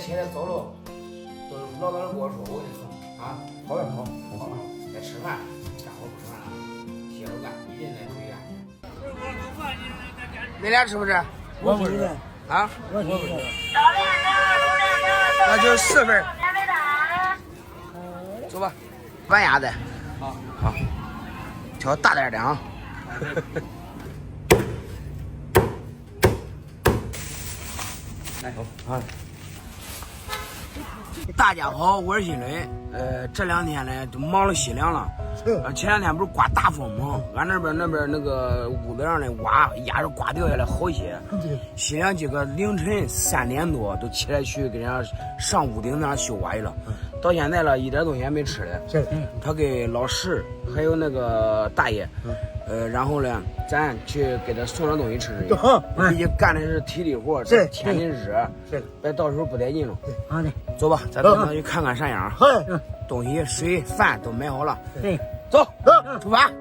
起来走路，都老早的跟我说，我给你送啊。好嘞，好，该吃饭，干活不吃饭了，歇会干，一人再追干去。你俩吃不吃？我不吃啊，我不吃。那就4份。走吧，半鸭子。好，挑大点的啊。来，好。大家好，我是新磊。这2天呢都忙了西凉了。前2天不是刮大风吗？俺那边那个屋子上的瓦压着刮掉下来好些。西凉今个凌晨3点多都起来去给人家上屋顶那儿修瓦去了。到现在了，一点东西也没吃的。他给老石还有那个大爷，然后呢，咱去给他送点东西吃吃。毕竟干的是体力活，这天气热，别到时候不带劲了。好的，走吧，咱到那去看看山羊。好嘞，东西、水、饭都买好了。对，走，出发。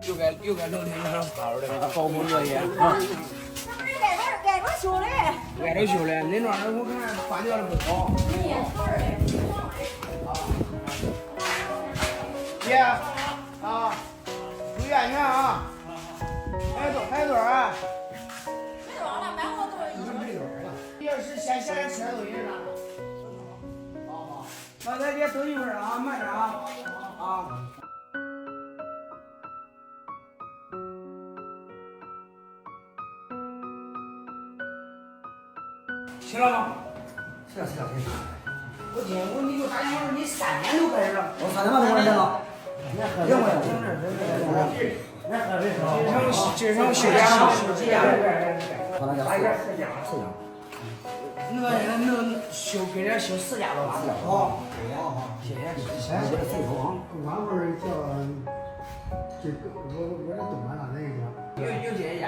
又该冷天上跑了，高空作业啊。挨着修嘞，挨着修嘞，那庄我看刮掉了不少。姐啊，注意安全啊！还有多少啊？没多少了，买好多没多少了。要是先下来吃点东西啥的。好，那咱别等一会儿啊，慢点啊。啊。行了吗？行。我听你给我打电话说你3点就开始了。我3点半就开始了。行不行？这场休假。好，那就4家。能休给人休4家了吧？好，谢谢。俺不是叫这个我这东莞那一家。有这家。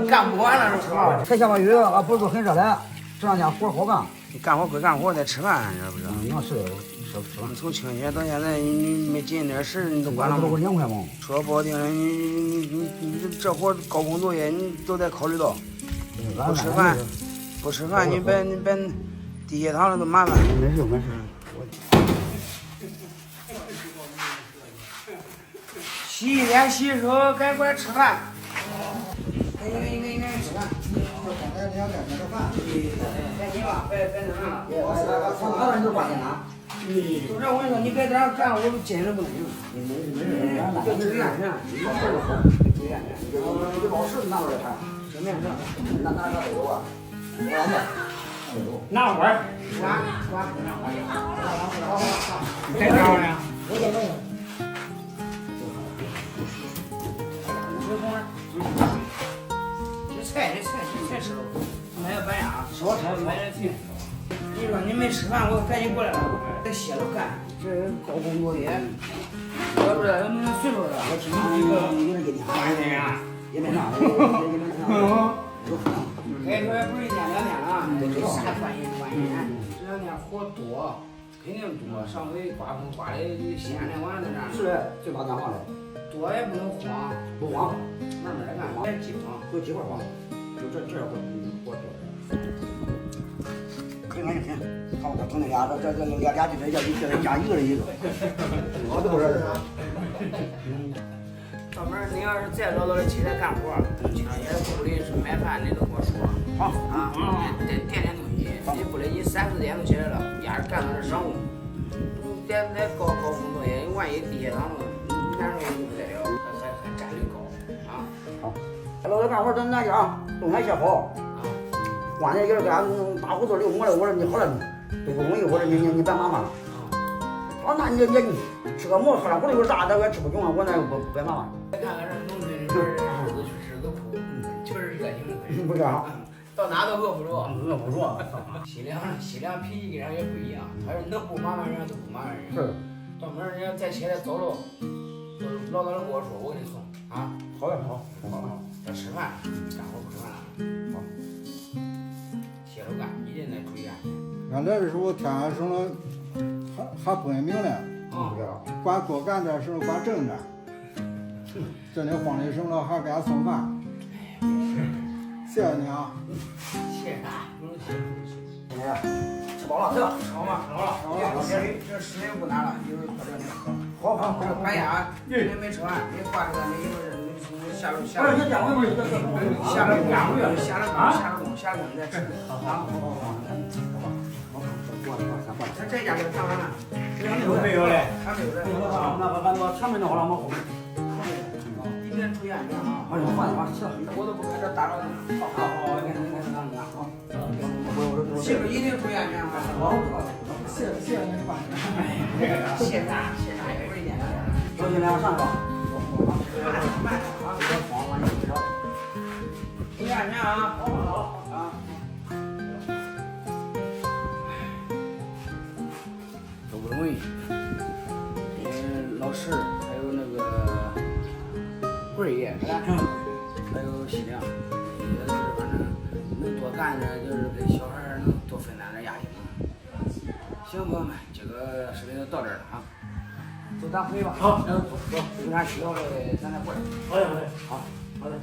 干不完了是吧？才下把雨啊，不是很热的，这2天活好干。你干活归干活，得吃饭，是不是？那是吃饭。从清洁到现在，你没尽点事，你都管了吗？不是2块吗？说不好听的，你这活高空作业，你都得考虑到。不吃饭，你别低血糖了都麻烦。没事。洗一脸洗手，赶快吃饭。给吃饭。刚才2点吃饭。赶紧吧，别那啥了。我人都挂电脑。就这我跟你说，你别在这干，我坚持不能行。就注意安全。注意安全。你老师拿过来看。正面上。拿都有啊。拿会儿。在哪儿呢？我在那儿。这菜吃了，买个板鸭，烧菜买点菜。你说你没吃饭，我赶紧过来了，得歇着干。这高空作业，要不然能睡着了。我听你有人给你也没啥，开说也不是1天2天了，这啥专业？这2天活多，肯定多。上回刮风刮的西安连完在那。是的，就打电话了。多也不能慌，不慌，慢慢干，别急慌，有机会慌，就这活多。行，好，我整那俩，这俩就这加一个人一个，我都不是。到门你要是再早起来干活，今天屋里是买饭，你都跟我说，好啊，点东西，你不得你3、4点就起来了，压着干到这上午，在高空作业，万一低血糖了，难受就不得了，还占率高啊。好，老子干活咱家东西写好，关键就是给俺大胡子留我了，我说你好了都不容易，我说你别麻烦了。好，那你吃个馍喝点胡里大，咱也吃不中啊，我那不别麻烦。看看这农村里边日子确实都苦，就是热情的。不是啊，到哪都饿不着。饿不着。西凉脾气跟人也不一样，他是能不麻烦人就不麻烦人。是。到门人家再起来走路，老早的跟我说，我给你送啊。好嘞，好。要吃饭，干活不吃饭了。好。歇着干，一人得注意安全。俺这时候天还升了，还不文明呢。管多干点事，管正点。这里慌里生了，还给俺送饭。谢谢你啊。谢谢。了，对吧？好嘛，好了，这水不拿了，一会儿喝这喝。好，这个白鸭你没吃完，你挂这个，你一会儿你从下楼不是你点我们这个下了工再吃。啊，这家就讲完了。没有嘞，还没有嘞。那个前面的话，我们后面。一边注意安全啊！哎呦，放去吧，行，我都不在这打扰你。好，媳妇一定注意安全啊！谢您吧。谢啥也不是一点。小心点上吧。慢点啊！注意安全啊！好啊！都不容易。老师还有那个贵爷是吧？还有喜亮，也就是反正能多干点，就是给小孩能多分担点压力嘛。行，朋友们，这个视频就到这儿了啊，走，咱回去吧。好，走，有啥需要的咱再过来。好嘞，好，好嘞。